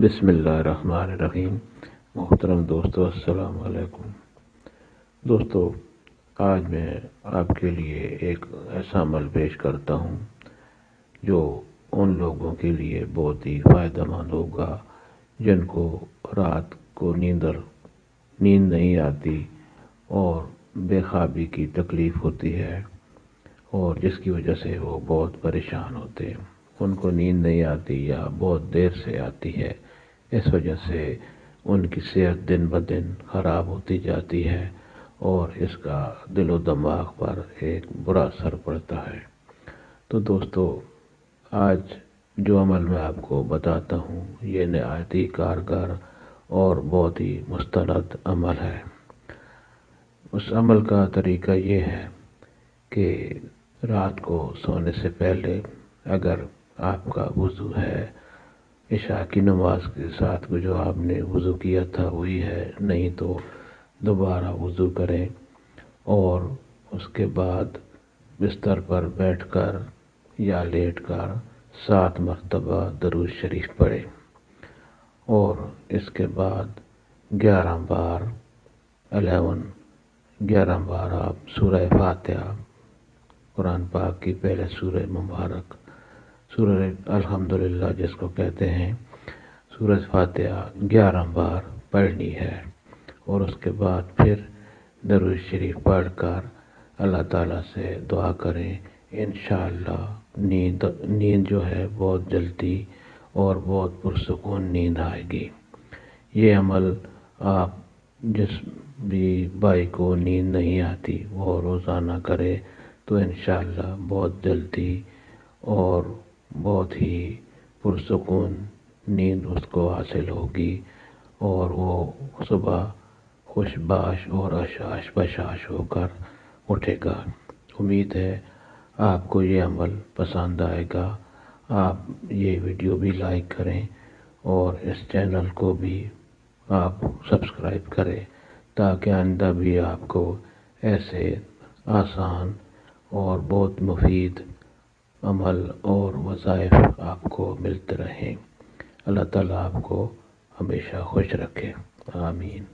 بسم اللہ الرحمن الرحیم۔ محترم دوستو، السلام علیکم۔ دوستو، آج میں آپ کے لیے ایک ایسا عمل پیش کرتا ہوں جو ان لوگوں کے لیے بہت ہی فائدہ مند ہوگا جن کو رات کو نیند نہیں آتی اور بے خوابی کی تکلیف ہوتی ہے، اور جس کی وجہ سے وہ بہت پریشان ہوتے ہیں۔ ان کو نیند نہیں آتی یا بہت دیر سے آتی ہے، اس وجہ سے ان کی صحت دن بدن خراب ہوتی جاتی ہے اور اس کا دل و دماغ پر ایک برا اثر پڑتا ہے۔ تو دوستو، آج جو عمل میں آپ کو بتاتا ہوں یہ نہایت ہی کارگر اور بہت ہی مستند عمل ہے۔ اس عمل کا طریقہ یہ ہے کہ رات کو سونے سے پہلے اگر آپ کا وضو ہے، عشاء کی نماز کے ساتھ جو آپ نے وضو کیا تھا وہی ہے، نہیں تو دوبارہ وضو کریں اور اس کے بعد بستر پر بیٹھ کر یا لیٹ کر 7 مرتبہ درود شریف پڑھیں، اور اس کے بعد 11 بار آپ سورہ فاتحہ، قرآن پاک کی پہلے سورہ مبارک، سورہ الحمدللہ جس کو کہتے ہیں، سورہ فاتحہ 11 بار پڑھنی ہے، اور اس کے بعد پھر درود شریف پڑھ کر اللہ تعالیٰ سے دعا کریں۔ انشاءاللہ نیند جو ہے بہت جلدی اور بہت پرسکون نیند آئے گی۔ یہ عمل آپ جس بھی بھائی کو نیند نہیں آتی وہ روزانہ کرے تو انشاءاللہ بہت جلدی اور بہت ہی پرسکون نیند اس کو حاصل ہوگی، اور وہ صبح خوش باش اور اشاش بشاش ہو کر اٹھے گا۔ امید ہے آپ کو یہ عمل پسند آئے گا۔ آپ یہ ویڈیو بھی لائک کریں اور اس چینل کو بھی آپ سبسکرائب کریں تاکہ آئندہ بھی آپ کو ایسے آسان اور بہت مفید عمل اور وظائف آپ کو ملتے رہیں۔ اللہ تعالیٰ آپ کو ہمیشہ خوش رکھے، آمین۔